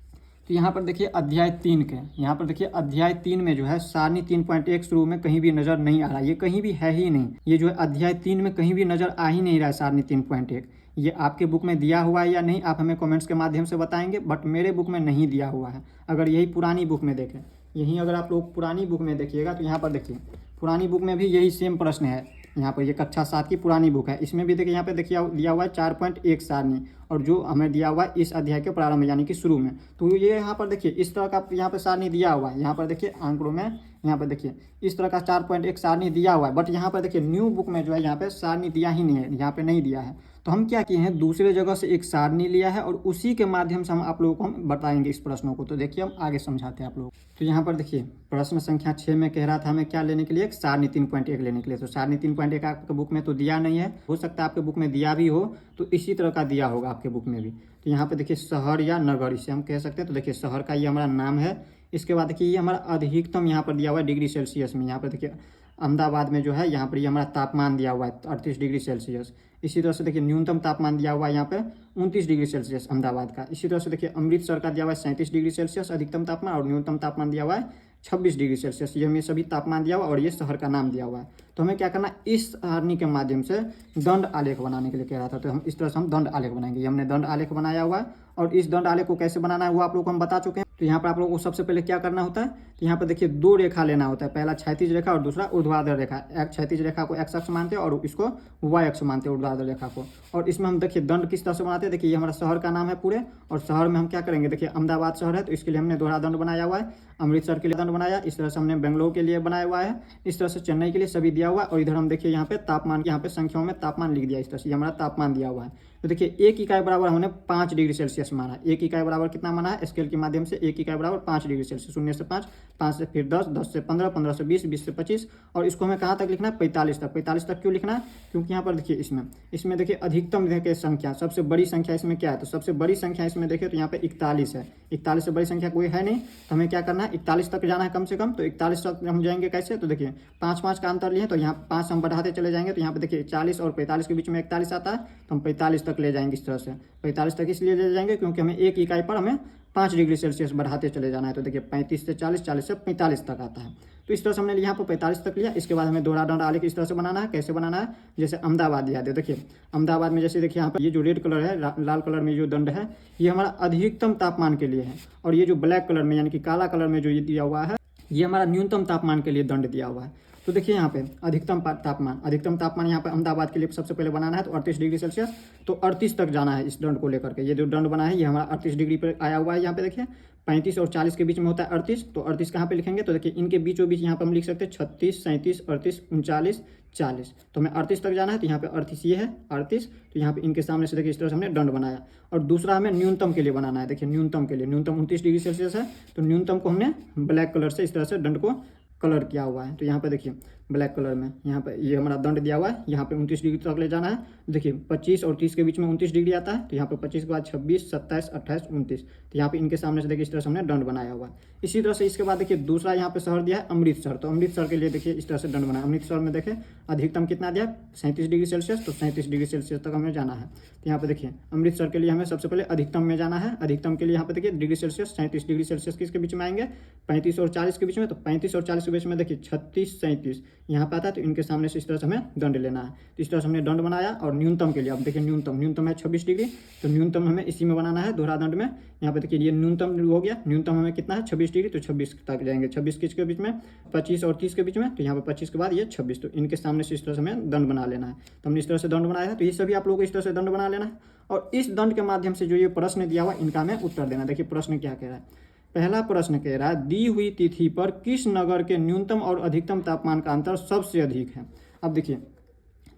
Speaker 1: तो यहाँ पर देखिए अध्याय 3 के, यहाँ पर देखिए अध्याय 3 में जो है सारणी 3.1 शुरू में कहीं भी नजर नहीं आ रहा, ये कहीं भी है ही नहीं। ये जो है अध्याय 3 में कहीं भी नजर आ ही नहीं रहा है सारणी 3.1। ये आपके बुक में दिया हुआ है या नहीं आप हमें कमेंट्स के माध्यम से बताएंगे, बट मेरे बुक में नहीं दिया हुआ है। अगर यही पुरानी बुक में देखें, यही अगर आप लोग पुरानी बुक में देखिएगा तो यहाँ पर देखिए पुरानी बुक में भी यही सेम प्रश्न है। यहाँ पर ये कक्षा 7 की पुरानी बुक है, इसमें भी देखिए यहाँ पे देखिए दिया हुआ है 4.1 सारणी, और जो हमें दिया हुआ है इस अध्याय के प्रारंभ यानी कि शुरू में। तो ये यहाँ पर देखिए इस तरह का यहाँ पे सारणी दिया हुआ है। यहाँ पर देखिए आंकड़ों में यहाँ पर देखिए इस तरह का 4.1 सारणी दिया हुआ है, बट यहाँ पर देखिए न्यू बुक में जो है यहाँ पे सारणी दिया ही नहीं है, यहाँ पे नहीं दिया है। तो हम क्या किए हैं, दूसरे जगह से एक सारणी लिया है और उसी के माध्यम से हम आप लोगों को हम बताएंगे इस प्रश्नों को। तो देखिए हम आगे समझाते हैं आप लोग। तो यहाँ पर देखिए प्रश्न संख्या 6 में कह रहा था हमें क्या लेने के लिए, सारणी 3.1 लेने के लिए। तो सारणी 3.1 आपके बुक में तो दिया नहीं है, हो सकता है आपके बुक में दिया भी हो, तो इसी तरह का दिया होगा आपके बुक में भी। तो यहाँ पे देखिए शहर या नगर इसे हम कह सकते हैं। तो देखिए शहर का ये हमारा नाम है। इसके बाद देखिए ये हमारा अधिकतम यहाँ पर दिया हुआ है डिग्री सेल्सियस में। यहाँ पर देखिए अहमदाबाद में जो है यहाँ पर ये हमारा तापमान दिया हुआ है 38 डिग्री सेल्सियस। इसी तरह से देखिए न्यूनतम तापमान दिया हुआ है यहाँ पे 29 डिग्री सेल्सियस अहमदाबाद का। इसी तरह से देखिए अमृतसर का दिया हुआ है 37 डिग्री सेल्सियस अधिकतम तापमान, और न्यूनतम तापमान दिया हुआ है 26 डिग्री सेल्सियस। ये हमें सभी तापमान दिया हुआ और ये शहर का नाम दिया हुआ है। तो हमें क्या करना, इस सारणी के माध्यम से दंड आलेख बनाने के लिए कह रहा था। तो हम इस तरह से हम दंड आलेख बनाएंगे। ये हमने दंड आलेख बनाया हुआ है, और इस दंड आलेख को कैसे बनाना है वो आप लोग को हम बता चुके हैं। तो यहाँ पर आप लोगों को सबसे पहले क्या करना होता है, तो यहाँ पर देखिए 2 रेखा लेना होता है, पहला क्षैतिज रेखा और दूसरा ऊर्ध्वाधर रेखा। एक क्षैतिज रेखा को एक्स अक्ष मानते हैं और इसको वाई अक्ष मानते हैं ऊर्ध्वाधर रेखा को। और इसमें हम देखिए दंड किस तरह से बनाते हैं, देखिए ये हमारा शहर का नाम है पूरे, और शहर में हम क्या करेंगे, देखिए अहमदाबाद शहर है तो इसके लिए हमने दोहरा दंड बनाया हुआ है। अमृतसर के लिए दंड बनाया, इस तरह से हमने बेंगलोर के लिए बनाया हुआ है, इस तरह से चेन्नई के लिए सभी दिया हुआ है। और इधर हम देखिए यहाँ पे तापमान, यहाँ पे संख्याओं में तापमान लिख दिया, इस तरह से हमारा तापमान दिया हुआ है। तो देखिए 1 इकाई बराबर हमने 5 डिग्री सेल्सियस माना। 1 इकाई बराबर कितना माना है, स्केल के माध्यम से 1 इकाई बराबर 5 डिग्री सेल्सियस। 0 से 5, 5 से फिर 10, 10 से 15, 15 से 20, 20 से 25, और इसको हमें कहाँ तक लिखना है, 45 तक। 45 तक क्यों लिखना है, क्योंकि यहाँ पर देखिए इसमें देखिए अधिकतम देखिए संख्या, सबसे बड़ी संख्या इसमें क्या है, तो सबसे बड़ी संख्या इसमें देखिए तो यहाँ पे 41 है। 41 से बड़ी संख्या कोई है नहीं, तो हमें क्या करना है 41 तक जाना है कम से कम। तो 41 तक हम जाएंगे कैसे, तो देखिए 5 का अंतर लिए, तो यहाँ 5 हम बढ़ाते चले जाएंगे। तो यहाँ पे देखिए 40 और 45 के बीच में 41 आता है, तो हम 45 तक ले जाएंगे इस तरह से। 45 तक इसलिए ले जाएंगे क्योंकि हमें 1 इकाई पर हमें 5 डिग्री सेल्सियस बढ़ाते चले जाना है। तो देखिए 35 से 40, 40 से 45 तक आता है। तो इस तरह से हमने यहाँ पर 45 तक लिया। इसके बाद हमें दोहरा दंड आलेख इस तरह से बनाना है। कैसे बनाना है, जैसे अहमदाबाद दिया है, देखिए अहमदाबाद में जैसे देखिए यहाँ पर ये जो रेड कलर है, लाल कलर में जो दंड है ये हमारा अधिकतम तापमान के लिए है, और ये जो ब्लैक कलर में यानी कि काला कलर में जो ये दिया हुआ है ये हमारा न्यूनतम तापमान के लिए दंड दिया हुआ है। तो देखिए यहाँ पे अधिकतम तापमान यहाँ पे अहमदाबाद के लिए सबसे पहले बनाना है, तो 38 डिग्री सेल्सियस, तो 38 तक जाना है इस दंड को लेकर के। ये जो दंड बना है ये हमारा 38 डिग्री पर आया हुआ है। यहाँ पे देखिए 35 और 40 के बीच में होता है 38, तो 38 कहाँ पे लिखेंगे, तो देखिए इनके बीचों बीच यहाँ पे हम लिख सकते हैं 36, 37, 38, 39, 40। तो हमें 38 तक जाना है, तो यहाँ पे 38 ये है 38, तो यहाँ पे इनके सामने से देखिए इस तरह से हमने दंड बनाया। और दूसरा हमें न्यूनतम के लिए बनाना है। देखिए न्यूनतम के लिए, न्यूनतम 29 डिग्री सेल्सियस है, तो न्यूनतम को हमने ब्लैक कलर से इस तरह से दंड को कलर किया हुआ है। तो यहाँ पे देखिए
Speaker 2: ब्लैक कलर में। यहाँ पे ये हमारा दंड दिया हुआ है, यहाँ पे 29 डिग्री तक ले जाना है। देखिए 25 और 30 के बीच में 29 डिग्री आता है, तो यहाँ पे 25 के बाद 26, 27, 28, 29, तो यहाँ पे इनके सामने से देखिए इस तरह से हमने दंड बनाया हुआ है। इसी तरह से इसके बाद देखिए दूसरा यहाँ पे शहर दिया है अमृतसर, तो अमृतसर के लिए देखिए इस तरह से दंड बनाया। अमृतसर में देखिए अधिकतम कितना दिया है 37 डिग्री सेल्सियस, तो 37 डिग्री सेल्सियस तक हमें जाना है। तो यहाँ पे देखिए अमृतसर के लिए हमें सबसे पहले अधिकतम में जाना है। अधिकतम के लिए यहाँ पे देखिए डिग्री सेल्सियस 37 डिग्री सेल्सियस किसके बीच में आएंगे 35 और 40 के बीच में, तो 35 और 40 के बीच में देखिए 36, 37 यहाँ पे आता है, तो इनके सामने से इस तरह से हमें दंड लेना है। तो इस तरह से हमने दंड बनाया। और न्यूनतम के लिए अब देखिए न्यूनतम है 26 डिग्री, तो न्यूनतम हमें इसी में बनाना है दोहरा दंड में। यहाँ पे देखिए ये न्यूनतम हो गया, न्यूनतम हमें कितना है 26 डिग्री, तो 26 तक जाएंगे। 26 किसके बीच में 25 और 30 के बीच में, तो यहाँ पे 25 के बाद ये 26, तो इनके सामने से इस तरह से हमें दंड बना लेना है। तो हमने इस तरह से दंड बनाया है, तो ये सभी आप लोगों को इस तरह से दंड बना लेना है। और इस दंड के माध्यम से जो ये प्रश्न दिया हुआ इनका हमें उत्तर देना। देखिए प्रश्न क्या कह रहा है। पहला प्रश्न कह रहा है दी हुई तिथि पर किस नगर के न्यूनतम और अधिकतम तापमान का अंतर सबसे अधिक है। अब देखिए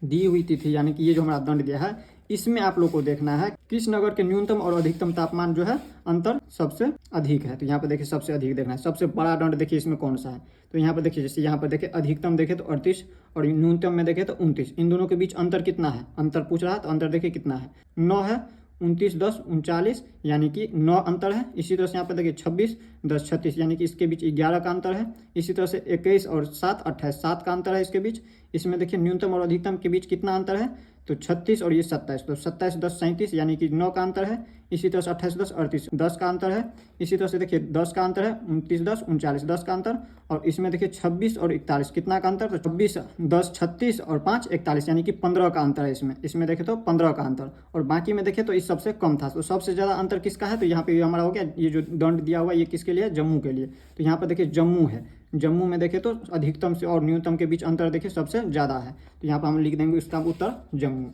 Speaker 2: दी हुई तिथि यानी कि ये जो हमारा दंड दिया है, इसमें आप लोग को देखना है किस नगर के न्यूनतम और अधिकतम तापमान जो है अंतर सबसे अधिक है। तो यहाँ पे देखिए सबसे अधिक देखना है। सबसे बड़ा दंड देखिए इसमें कौन सा है, तो यहाँ पे देखिए जैसे यहाँ पर देखिए अधिकतम देखे तो 38 और न्यूनतम में देखे तो 29, इन दोनों के बीच अंतर कितना है, अंतर पूछ रहा है, तो अंतर देखिए कितना है 9 है। 29, 10, 39 यानी कि 9 अंतर है। इसी तरह से यहाँ पे देखिए 26, 10, 36 यानी कि इसके बीच 11 का अंतर है। इसी तरह से 21 और 7, 28, 7 का अंतर है इसके बीच। इसमें देखिए न्यूनतम और अधिकतम के बीच कितना अंतर है, तो 36 और ये 27, तो 27, 10, 37 यानी कि 9 का अंतर है। इसी तरह से 28, 10, 38, 10 का अंतर है। इसी तरह से देखिए 10 का अंतर है, 29, 10, 39, 10 का अंतर। और इसमें देखिए 26 और 41 कितना का अंतर, तो 26, 10, 36 और 5, 41 यानी कि 15 का अंतर है इसमें। इसमें देखे तो 15 का अंतर, और बाकी में देखे तो इस सबसे कम था। तो सबसे ज़्यादा अंतर किसका है, तो यहाँ पे हमारा हो गया ये जो दंड दिया हुआ है ये किसके लिए है, जम्मू के लिए। तो यहाँ पर देखिए जम्मू है, जम्मू में देखे तो अधिकतम से और न्यूनतम के बीच अंतर देखिए सबसे ज़्यादा है। तो यहाँ पर हम लिख देंगे इसका उत्तर जम्मू।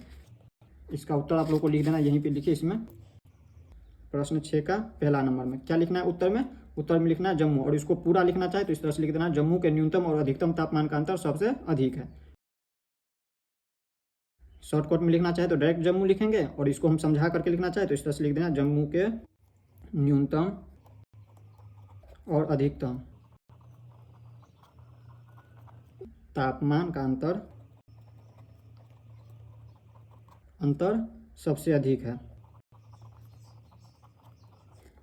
Speaker 2: इसका उत्तर आप लोग को लिख देना यहीं पे लिखिए। इसमें प्रश्न 6 का पहला नंबर में क्या लिखना है, उत्तर में लिखना है जम्मू। और इसको पूरा लिखना चाहे तो इस तरह से लिख देना जम्मू के न्यूनतम और अधिकतम तापमान का अंतर सबसे अधिक है। शॉर्टकट में लिखना चाहे तो डायरेक्ट जम्मू लिखेंगे, और इसको हम समझा करके लिखना चाहे तो इस तरह से लिख देना जम्मू के न्यूनतम और अधिकतम तापमान का अंतर सबसे अधिक है।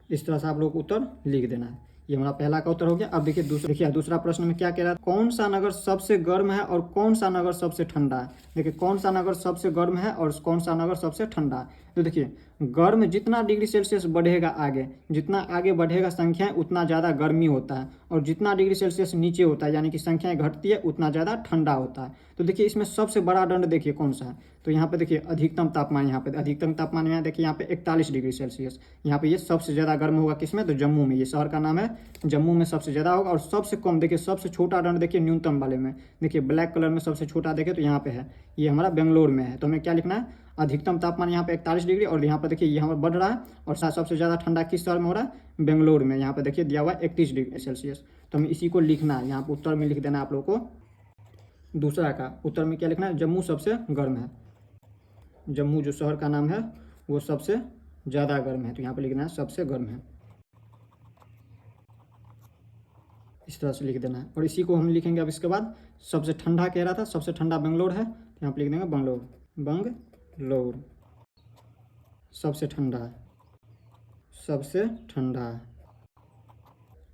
Speaker 2: इस तरह से आप लोग उत्तर लिख देना है। ये हमारा पहला का उत्तर हो गया। अब देखिए दूसरा प्रश्न में क्या कह रहा है, कौन सा नगर सबसे गर्म है और कौन सा नगर सबसे ठंडा है। देखिए कौन सा नगर सबसे गर्म है और कौन सा नगर सबसे ठंडा है। तो देखिए गर्म जितना डिग्री सेल्सियस बढ़ेगा आगे, जितना आगे बढ़ेगा संख्याएं उतना ज़्यादा गर्मी होता है, और जितना डिग्री सेल्सियस नीचे होता है यानी कि संख्याएं घटती है उतना ज़्यादा ठंडा होता है। तो देखिए इसमें सबसे बड़ा दंड देखिए कौन सा है, तो यहाँ पे देखिए अधिकतम तापमान। यहाँ पे अधिकतम तापमान में देखिए यहाँ पे 41 डिग्री सेल्सियस। यहाँ पे ये सबसे ज़्यादा गर्म होगा किसमें, तो जम्मू में। ये शहर का नाम है, जम्मू में सबसे ज़्यादा होगा। और सबसे कम देखिए सबसे छोटा दंड देखिए न्यूनतम वाले में, देखिए ब्लैक कलर में सबसे छोटा देखे तो यहाँ पे है, ये हमारा बेंगलोर में है। तो हमें क्या लिखना है, अधिकतम तापमान यहाँ पे 41 डिग्री, और यहाँ पर देखिए यहाँ पर बढ़ रहा है। और सबसे ज़्यादा ठंडा किस शहर में हो रहा है, बेंगलोर में। यहाँ पर देखिए दिया हुआ है 31 डिग्री सेल्सियस। तो हमें इसी को लिखना है, यहाँ पर उत्तर में लिख देना है आप लोग को। दूसरा का उत्तर में क्या लिखना है, जम्मू सबसे गर्म है। जम्मू जो शहर का नाम है वो सबसे ज़्यादा गर्म है, तो यहाँ पर लिखना है सबसे गर्म है। इस तरह से लिख देना है। और इसी को हम लिखेंगे अब इसके बाद, सबसे ठंडा कह रहा था, सबसे ठंडा बेंगलोर है, तो यहाँ पर लिख देंगे बंगलोर सबसे ठंडा है, सबसे ठंडा है।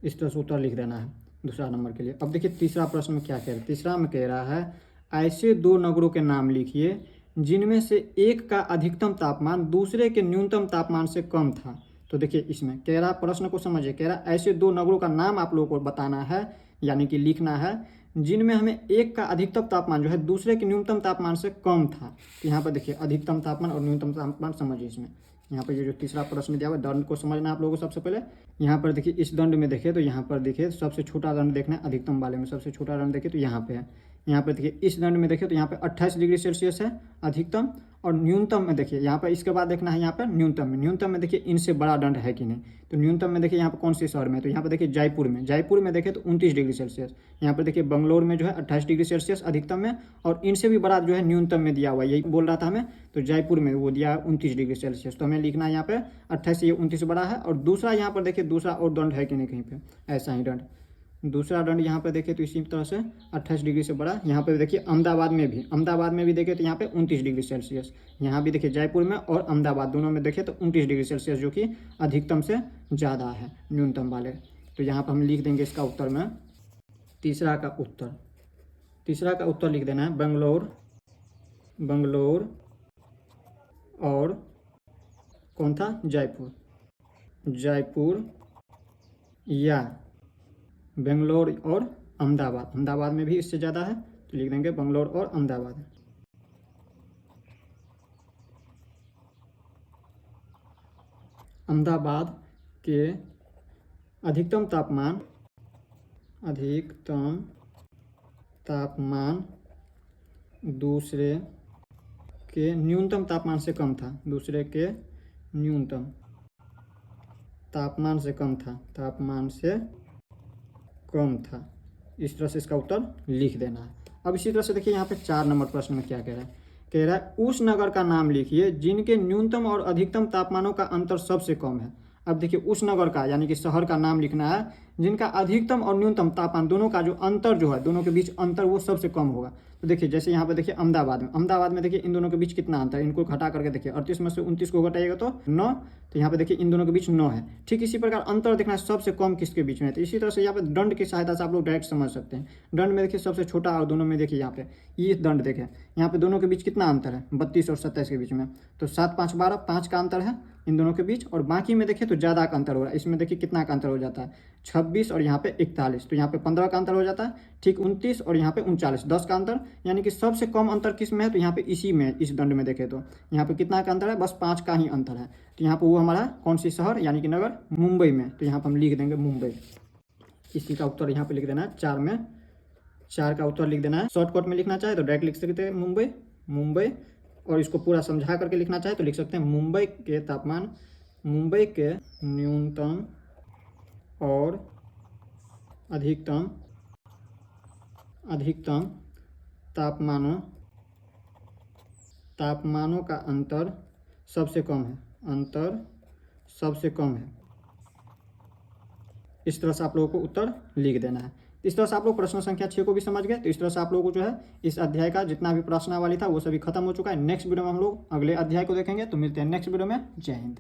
Speaker 2: इस तरह से उत्तर लिख देना है दूसरा नंबर के लिए। अब देखिए तीसरा प्रश्न में क्या कह रहा है। तीसरा में कह रहा है ऐसे दो नगरों के नाम लिखिए जिनमें से एक का अधिकतम तापमान दूसरे के न्यूनतम तापमान से कम था। तो देखिए इसमें कह रहा, प्रश्न को समझिए, कह रहा ऐसे दो नगरों का नाम आप लोगों को बताना है, यानी कि लिखना है, जिनमें हमें एक का अधिकतम तापमान जो है दूसरे के न्यूनतम तापमान से कम था। तो यहाँ पर देखिए अधिकतम तापमान और न्यूनतम तापमान समझिए। इसमें यहाँ पर ये जो तीसरा प्रश्न दिया हुआ है, दंड को समझना आप लोगों को सबसे पहले। यहाँ पर देखिए इस दंड में देखिए तो यहाँ पर देखिए सबसे छोटा दंड देखना है, अधिकतम वाले में सबसे छोटा दंड देखिए तो यहाँ पे है। यहाँ पर देखिए इस दंड में देखिए तो यहाँ पे 28 डिग्री सेल्सियस है अधिकतम, और न्यूनतम में देखिए यहाँ पर इसके बाद देखना है यहाँ पर न्यूनतम में देखिए इनसे बड़ा दंड है कि नहीं। तो न्यूनतम में देखिए यहाँ पर कौन से शहर में, तो यहाँ पर देखिए जयपुर में देखिए तो 29 डिग्री सेल्सियस। यहाँ पर देखिए बंगलोर में जो है 28 डिग्री सेल्सियस अधिकतम में, और इनसे भी बड़ा जो है न्यूनतम में दिया हुआ है, यही बोल रहा था हमें। तो जयपुर में वो दिया 29 डिग्री सेल्सियस। तो हमें लिखना है यहाँ पे 28 से ये 29 बड़ा है। और दूसरा यहाँ पर देखिए दूसरा और दंड है कि नहीं कहीं पे, ऐसा ही दंड दूसरा दंड यहाँ पे देखें तो इसी तरह से 28 डिग्री से बड़ा। यहाँ पे देखिए अहमदाबाद में भी देखें तो यहाँ पे 29 डिग्री सेल्सियस। यहाँ भी देखिए जयपुर में और अहमदाबाद दोनों में देखें तो 29 डिग्री सेल्सियस, जो कि अधिकतम से ज़्यादा है न्यूनतम वाले। तो यहाँ पर हम लिख देंगे इसका उत्तर में तीसरा का उत्तर लिख देना है बंगलोर और कौन था, जयपुर या बेंगलोर और अहमदाबाद में भी इससे ज़्यादा है, तो लिख देंगे बेंगलोर और अहमदाबाद। अहमदाबाद के अधिकतम तापमान दूसरे के न्यूनतम तापमान से कम था, तापमान से कम था। इस तरह से इसका उत्तर लिख देना है। अब इसी तरह से देखिए यहाँ पे 4 नंबर प्रश्न में क्या कह रहा है उस नगर का नाम लिखिए जिनके न्यूनतम और अधिकतम तापमानों का अंतर सबसे कम है। अब देखिए उस नगर का यानी कि शहर का नाम लिखना है जिनका अधिकतम और न्यूनतम तापमान दोनों का जो अंतर जो है, दोनों के बीच अंतर वो सबसे कम होगा। तो देखिए जैसे यहाँ पे देखिए अहमदाबाद में देखिए इन दोनों के बीच कितना अंतर है, इनको घटा करके देखिए 38 में से 29 को घटाइएगा तो 9, तो यहाँ पे देखिए इन दोनों के बीच 9 है। ठीक इसी प्रकार अंतर देखना है सबसे कम किसके बीच में है। तो इसी तरह से यहाँ पे दंड की सहायता से आप लोग डायरेक्ट समझ सकते हैं। दंड में देखिए सबसे छोटा और दोनों में देखिए यहाँ पे ये दंड देखें, यहाँ पे दोनों के बीच कितना अंतर है, 32 और 27 के बीच में, तो 7 5 12 5 का अंतर है इन दोनों के बीच। और बाकी में देखिए तो ज़्यादा का अंतर हो रहा है, इसमें देखिए कितना का अंतर हो जाता है 26 और यहाँ पे 41, तो यहाँ पे 15 का अंतर हो जाता है। ठीक 29 और यहाँ पे 39, 10 का अंतर, यानी कि सबसे कम अंतर किस में है, तो यहाँ पे इसी में, इस दंड में देखें तो यहाँ पे कितना का अंतर है, बस 5 का ही अंतर है। तो यहाँ पे वो हमारा कौन सी शहर यानी कि नगर, मुंबई में। तो यहाँ पर हम लिख देंगे मुंबई। इसी का उत्तर यहाँ पे लिख देना है 4 में, 4 का उत्तर लिख देना है। शॉर्टकट में लिखना चाहे तो डायरेक्ट लिख सकते हैं मुंबई, और इसको पूरा समझा करके लिखना चाहे तो लिख सकते हैं मुंबई के न्यूनतम और अधिकतम तापमानों का अंतर सबसे कम है। इस तरह से आप लोगों को उत्तर लिख देना है। इस तरह से आप लोग प्रश्न संख्या 6 को भी समझ गए। तो इस तरह से आप लोगों को जो है इस अध्याय का जितना भी प्रश्नावली था वो सभी खत्म हो चुका है। नेक्स्ट वीडियो में हम लोग अगले अध्याय को देखेंगे। तो मिलते हैं नेक्स्ट वीडियो में। जय हिंद।